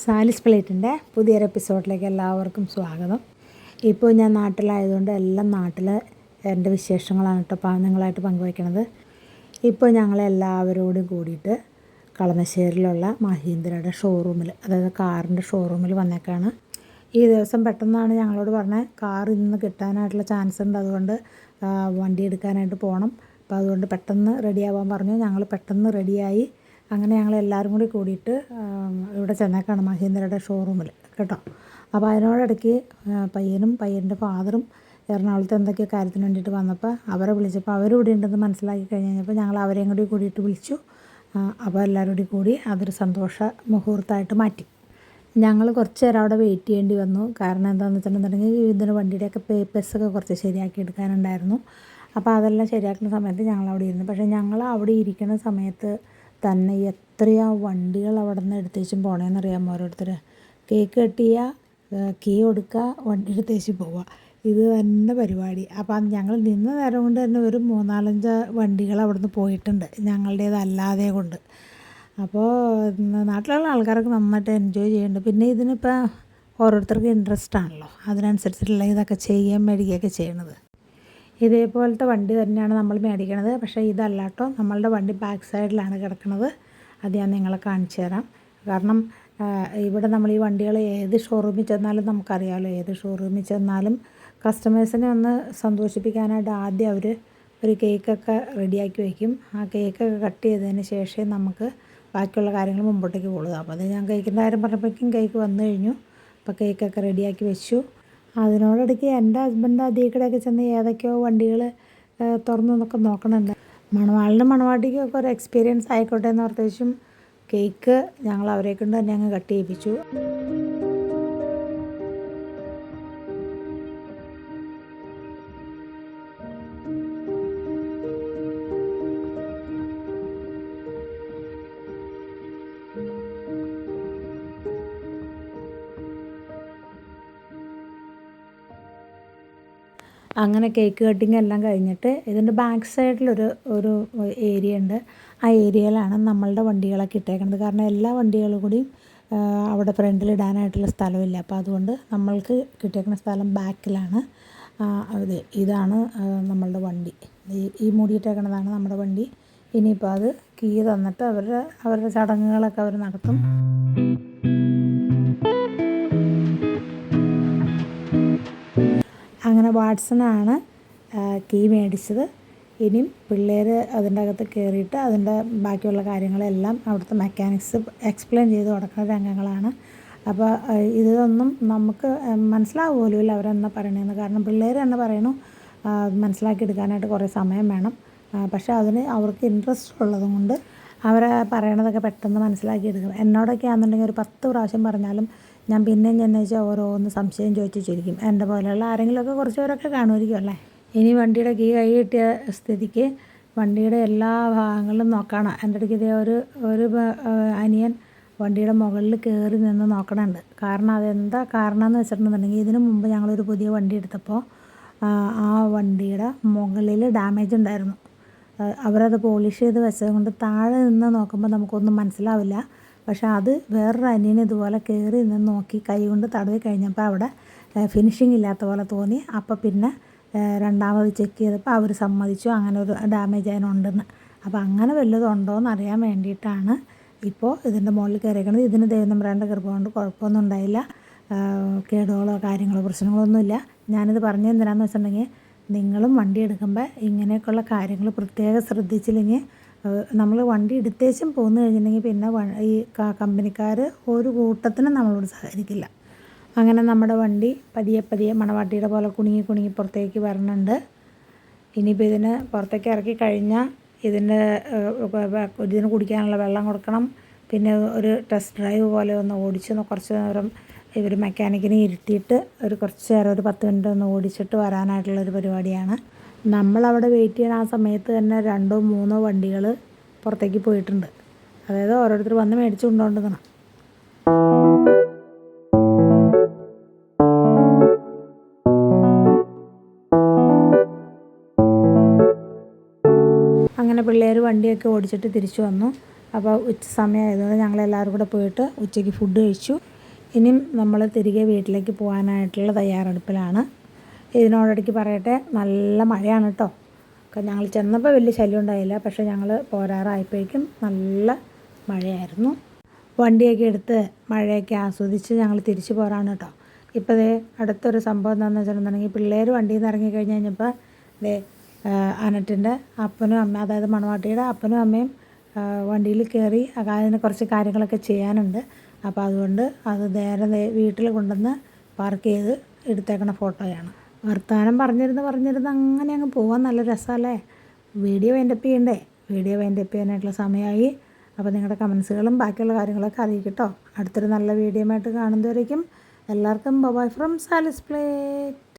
സാലിസ് പ്ലേറ്റിൻ്റെ പുതിയൊരു എപ്പിസോഡിലേക്ക് എല്ലാവർക്കും സ്വാഗതം. ഇപ്പോൾ ഞാൻ നാട്ടിലായതുകൊണ്ട് എല്ലാം നാട്ടിൽ എൻ്റെ വിശേഷങ്ങളാണ് കേട്ടോ നിങ്ങളായിട്ട് പങ്കുവയ്ക്കണത്. ഇപ്പോൾ ഞങ്ങളെല്ലാവരോടും കൂടിയിട്ട് കളമശ്ശേരിയിലുള്ള മഹീന്ദ്രയുടെ ഷോറൂമിൽ, അതായത് കാറിൻ്റെ ഷോറൂമിൽ വന്നേക്കാണ്. ഈ ദിവസം പെട്ടെന്നാണ് ഞങ്ങളോട് പറഞ്ഞത് കാർ ഇന്ന് കിട്ടാനായിട്ടുള്ള ചാൻസ് ഉണ്ട്, അതുകൊണ്ട് വണ്ടി എടുക്കാനായിട്ട് പോകണം. അപ്പോൾ അതുകൊണ്ട് പെട്ടെന്ന് റെഡിയാവാൻ പറഞ്ഞു. ഞങ്ങൾ പെട്ടെന്ന് റെഡിയായി. അങ്ങനെ ഞങ്ങളെല്ലാവരും കൂടി കൂടിയിട്ട് ഇവിടെ ചെന്നേക്കാണ് മഹീന്ദ്രയുടെ ഷോറൂമിൽ കേട്ടോ. അപ്പോൾ അതിനോടിടയ്ക്ക് പയ്യൻ്റെ ഫാദറും എറണാകുളത്ത് എന്തൊക്കെയോ കാര്യത്തിന് വേണ്ടിയിട്ട് വന്നപ്പോൾ അവരെ വിളിച്ചപ്പോൾ അവരിവിടെ ഉണ്ടെന്ന് മനസ്സിലാക്കി കഴിഞ്ഞപ്പോൾ ഞങ്ങൾ അവരെയും കൂടി കൂടിയിട്ട് വിളിച്ചു. അപ്പോൾ എല്ലാവരും കൂടി അതൊരു സന്തോഷ മുഹൂർത്തമായിട്ട് മാറ്റി. ഞങ്ങൾ കുറച്ച് നേരം അവിടെ വെയിറ്റ് ചെയ്യേണ്ടി വന്നു. കാരണം എന്താണെന്ന് വെച്ചിട്ടുണ്ടെങ്കിൽ ഇതിന് വണ്ടിയുടെയൊക്കെ പേപ്പേഴ്സൊക്കെ കുറച്ച് ശരിയാക്കി എടുക്കാനുണ്ടായിരുന്നു. അപ്പോൾ അതെല്ലാം ശരിയാക്കുന്ന സമയത്ത് ഞങ്ങളവിടെ ഇരുന്നു. പക്ഷേ ഞങ്ങൾ അവിടെ ഇരിക്കുന്ന സമയത്ത് തന്നെ എത്രയാ വണ്ടികൾ അവിടെ നിന്ന് എടുത്തേച്ചും പോകണമെന്നറിയാമോ? ഓരോരുത്തർ കേക്ക് കട്ട് ചെയ്യുക, കീ കൊടുക്കുക, വണ്ടി എടുത്തേച്ച് പോവുക, ഇത് തന്നെ പരിപാടി. അപ്പം ഞങ്ങൾ നിന്ന നേരം കൊണ്ട് തന്നെ ഒരു 3-4 വണ്ടികൾ അവിടെ നിന്ന് പോയിട്ടുണ്ട്, ഞങ്ങളുടേതല്ലാതെ കൊണ്ട്. അപ്പോൾ നാട്ടിലുള്ള ആൾക്കാരൊക്കെ നന്നായിട്ട് എൻജോയ് ചെയ്യുന്നുണ്ട്. പിന്നെ ഇതിനിപ്പോൾ ഓരോരുത്തർക്ക് ഇൻട്രസ്റ്റ് ആണല്ലോ, അതിനനുസരിച്ചിട്ടുള്ള ഇതൊക്കെ മേടിക്കുകയൊക്കെ ചെയ്യണത്. ഇതേപോലത്തെ വണ്ടി തന്നെയാണ് നമ്മൾ മേടിക്കണത്. പക്ഷേ ഇതല്ല കേട്ടോ, നമ്മളുടെ വണ്ടി ബാക്ക് സൈഡിലാണ് കിടക്കുന്നത്. അത് ഞാൻ നിങ്ങളെ കാണിച്ചു തരാം. കാരണം ഇവിടെ നമ്മൾ ഈ വണ്ടികൾ ഏത് ഷോറൂമിൽ ചെന്നാലും നമുക്കറിയാമല്ലോ, ഏത് ഷോറൂമിൽ ചെന്നാലും കസ്റ്റമേഴ്സിനെ ഒന്ന് സന്തോഷിപ്പിക്കാനായിട്ട് ആദ്യം അവർ ഒരു കേക്കൊക്കെ റെഡിയാക്കി വയ്ക്കും. ആ കേക്കൊക്കെ കട്ട് ചെയ്തതിന് ശേഷമേ നമുക്ക് ബാക്കിയുള്ള കാര്യങ്ങൾ മുമ്പോട്ടേക്ക് പോകുള്ളൂ. അപ്പോൾ അത് ഞാൻ കേക്കിൻ്റെ കാര്യം പറഞ്ഞപ്പോഴേക്കും കേക്ക് വന്നു കഴിഞ്ഞു. അപ്പോൾ കേക്കൊക്കെ റെഡിയാക്കി വെച്ചു. അതിനോടിടയ്ക്ക് എൻ്റെ ഹസ്ബൻഡ് അതികൂടെയൊക്കെ ചെന്ന് ഏതൊക്കെയോ വണ്ടികൾ തുറന്നു എന്നൊക്കെ നോക്കണുണ്ട്. മണവാളിനും മണവാട്ടിക്കും ഒക്കെ ഒരു എക്സ്പീരിയൻസ് ആയിക്കോട്ടെ എന്ന് ഓർത്തേച്ചും കേക്ക് ഞങ്ങൾ അവരെ കൊണ്ട് തന്നെ അങ്ങ് കട്ട് ചെയ്യിപ്പിച്ചു. അങ്ങനെ കേക്ക് കട്ടിങ് എല്ലാം കഴിഞ്ഞിട്ട് ഇതിൻ്റെ ബാക്ക് സൈഡിലൊരു ഏരിയ ഉണ്ട്. ആ ഏരിയയിലാണ് നമ്മളുടെ വണ്ടികളൊക്കെ ഇട്ടേക്കുന്നത്. കാരണം എല്ലാ വണ്ടികളും കൂടിയും അവിടെ ഫ്രണ്ടിലിടാനായിട്ടുള്ള സ്ഥലമില്ല. അപ്പോൾ അതുകൊണ്ട് നമ്മൾക്ക് കിട്ടിയേക്കുന്ന സ്ഥലം ബാക്കിലാണ്. ഇതാണ് നമ്മളുടെ വണ്ടി. ഈ മൂടിയിട്ടേക്കുന്നതാണ് നമ്മുടെ വണ്ടി. ഇനിയിപ്പോൾ അത് കീ തന്നിട്ട് അവരുടെ ചടങ്ങുകളൊക്കെ അവർ നടത്തും. അങ്ങനെ വാട്സനാണ് കീ മേടിച്ചത്. ഇനിയും പിള്ളേർ അതിൻ്റെ അകത്ത് കയറിയിട്ട് അതിൻ്റെ ബാക്കിയുള്ള കാര്യങ്ങളെല്ലാം അവിടുത്തെ മെക്കാനിക്സ് എക്സ്പ്ലെയിൻ ചെയ്ത് കൊടുക്കുന്ന രംഗങ്ങളാണ്. അപ്പോൾ ഇതൊന്നും നമുക്ക് മനസ്സിലാവുമല്ലോ അവരെന്നാ പറയണതെന്ന്. കാരണം പിള്ളേർ തന്നെ പറയണു മനസ്സിലാക്കി എടുക്കാനായിട്ട് കുറേ സമയം വേണം. പക്ഷേ അതിന് അവർക്ക് ഇൻട്രസ്റ്റ് ഉള്ളതും കൊണ്ട് അവർ പറയണതൊക്കെ പെട്ടെന്ന് മനസ്സിലാക്കി എടുക്കും. എന്നോടൊക്കെ ആണെന്നുണ്ടെങ്കിൽ ഒരു 10 പ്രാവശ്യം പറഞ്ഞാലും ഞാൻ പിന്നെയും ചെന്ന് വെച്ചാൽ ഓരോന്ന് സംശയം ചോദിച്ചിരിക്കും. എൻ്റെ പോലെയുള്ള ആരെങ്കിലുമൊക്കെ കുറച്ച് പേരൊക്കെ കാണുമായിരിക്കും അല്ലേ. ഇനി വണ്ടിയുടെ കീ കൈ കിട്ടിയ സ്ഥിതിക്ക് വണ്ടിയുടെ എല്ലാ ഭാഗങ്ങളിലും നോക്കണം. എൻ്റെ ഇടയ്ക്ക് ഇതേ ഒരു അനിയൻ വണ്ടിയുടെ മുകളിൽ കയറി നിന്ന് നോക്കണുണ്ട്. കാരണം അതെന്താ കാരണം എന്ന് വെച്ചിട്ടുണ്ടെന്നുണ്ടെങ്കിൽ ഇതിനു മുമ്പ് ഞങ്ങളൊരു പുതിയ വണ്ടി എടുത്തപ്പോൾ ആ വണ്ടിയുടെ മുകളിൽ ഡാമേജ് ഉണ്ടായിരുന്നു. അവരത് പോളിഷ് ചെയ്ത് വെച്ചത് കൊണ്ട് താഴെ നിന്ന് നോക്കുമ്പോൾ നമുക്കൊന്നും മനസ്സിലാവില്ല. പക്ഷേ അത് വേറൊരു അനിയൻ ഇതുപോലെ കയറി നിന്ന് നോക്കി കൈ കൊണ്ട് തടവി കഴിഞ്ഞപ്പോൾ അവിടെ ഫിനിഷിങ് ഇല്ലാത്ത പോലെ തോന്നി. അപ്പോൾ പിന്നെ രണ്ടാമത് ചെക്ക് ചെയ്തപ്പോൾ അവർ സമ്മതിച്ചു അങ്ങനെ ഒരു ഡാമേജ് അതിനുണ്ടെന്ന്. അപ്പോൾ അങ്ങനെ വല്ലതും ഉണ്ടോ എന്ന് അറിയാൻ വേണ്ടിയിട്ടാണ് ഇപ്പോൾ ഇതിൻ്റെ മുകളിൽ കയറിയിരിക്കുന്നത്. ഇതിന് ദൈവനമ്പരാൻ്റെ കൃപ കൊണ്ട് കുഴപ്പമൊന്നും ഉണ്ടായില്ല. കേടുകളോ കാര്യങ്ങളോ പ്രശ്നങ്ങളൊന്നുമില്ല. ഞാനിത് പറഞ്ഞത് എന്തിനാണെന്ന് വെച്ചിട്ടുണ്ടെങ്കിൽ നിങ്ങളും വണ്ടി എടുക്കുമ്പോൾ ഇങ്ങനെയൊക്കെയുള്ള കാര്യങ്ങൾ പ്രത്യേകം ശ്രദ്ധിച്ചില്ലെങ്കിൽ നമ്മൾ വണ്ടി എടുത്തേച്ചും പോന്നു കഴിഞ്ഞിട്ടുണ്ടെങ്കിൽ പിന്നെ ഈ കമ്പനിക്കാർ ഒരു കൂട്ടത്തിനും നമ്മളോട് സഹകരിക്കില്ല. അങ്ങനെ നമ്മുടെ വണ്ടി പതിയെ മണവാട്ടിയുടെ പോലെ കുണുങ്ങി പുറത്തേക്ക് വരണുണ്ട്. ഇനിയിപ്പോൾ ഇതിന് പുറത്തേക്ക് ഇറക്കി കഴിഞ്ഞാൽ ഇതിന് കുടിക്കാനുള്ള വെള്ളം കൊടുക്കണം. പിന്നെ ഒരു ടെസ്റ്റ് ഡ്രൈവ് പോലെ ഒന്ന് ഓടിച്ച് കുറച്ച് നേരം ഇവർ മെക്കാനിക്കിനെ ഇരുത്തിയിട്ട് കുറച്ച് നേരം ഒരു 10 മിനിറ്റ് ഒന്ന് ഓടിച്ചിട്ട് വരാനായിട്ടുള്ളൊരു പരിപാടിയാണ്. നമ്മളവിടെ വെയിറ്റ് ചെയ്യുന്ന ആ സമയത്ത് തന്നെ 2-3 വണ്ടികൾ പുറത്തേക്ക് പോയിട്ടുണ്ട്. അതായത് ഓരോരുത്തർ വന്ന് മേടിച്ച് കൊണ്ടുപോകേണ്ടതാണ്. അങ്ങനെ പിള്ളേർ വണ്ടിയൊക്കെ ഓടിച്ചിട്ട് തിരിച്ചു വന്നു. അപ്പോൾ ഉച്ച സമയമായതുകൊണ്ട് ഞങ്ങളെല്ലാവരും കൂടെ പോയിട്ട് ഉച്ചയ്ക്ക് ഫുഡ് കഴിച്ചു. ഇനിയും നമ്മൾ തിരികെ വീട്ടിലേക്ക് പോകാനായിട്ടുള്ള തയ്യാറെടുപ്പിലാണ്. ഇതിനോടിടയ്ക്ക് പറയട്ടെ, നല്ല മഴയാണ് കേട്ടോ. ഞങ്ങൾ ചെന്നപ്പോൾ വലിയ ശല്യം ഉണ്ടായില്ല, പക്ഷേ ഞങ്ങൾ പോരാറായപ്പോഴേക്കും നല്ല മഴയായിരുന്നു. വണ്ടിയൊക്കെ എടുത്ത് മഴയൊക്കെ ആസ്വദിച്ച് ഞങ്ങൾ തിരിച്ചു പോരാണ് കേട്ടോ. ഇപ്പോൾ ദേ അടുത്തൊരു സംഭവം എന്താണെന്ന് വെച്ചിട്ടുണ്ടെങ്കിൽ, പിള്ളേർ വണ്ടിയിൽ നിന്ന് ഇറങ്ങി കഴിഞ്ഞ് കഴിഞ്ഞപ്പോൾ ദേ അനറ്റിൻ്റെ അപ്പനും അമ്മ, അതായത് മണവാട്ടിയുടെ അപ്പനും അമ്മയും വണ്ടിയിൽ കയറി അതിന് കുറച്ച് കാര്യങ്ങളൊക്കെ ചെയ്യാനുണ്ട്. അപ്പോൾ അതുകൊണ്ട് അത് നേരെ വീട്ടിൽ കൊണ്ടുവന്ന് പാർക്ക് ചെയ്ത് എടുത്തേക്കണ ഫോട്ടോയാണ്. വർത്തമാനം പറഞ്ഞിരുന്ന് അങ്ങനെ അങ്ങ് പോകാൻ നല്ല രസമല്ലേ. വീഡിയോ വൈൻഡപ്പ് ചെയ്യണ്ടേ? വീഡിയോ വൈൻഡപ്പ് ചെയ്യാനായിട്ടുള്ള സമയമായി. അപ്പോൾ നിങ്ങളുടെ കമൻസുകളും ബാക്കിയുള്ള കാര്യങ്ങളൊക്കെ അറിയിക്കട്ടോ. അടുത്തൊരു നല്ല വീഡിയോ ആയിട്ട് കാണുന്നതുവരേക്കും എല്ലാവർക്കും ബൈ ഫ്രം സാലിസ് പ്ലേറ്റ്.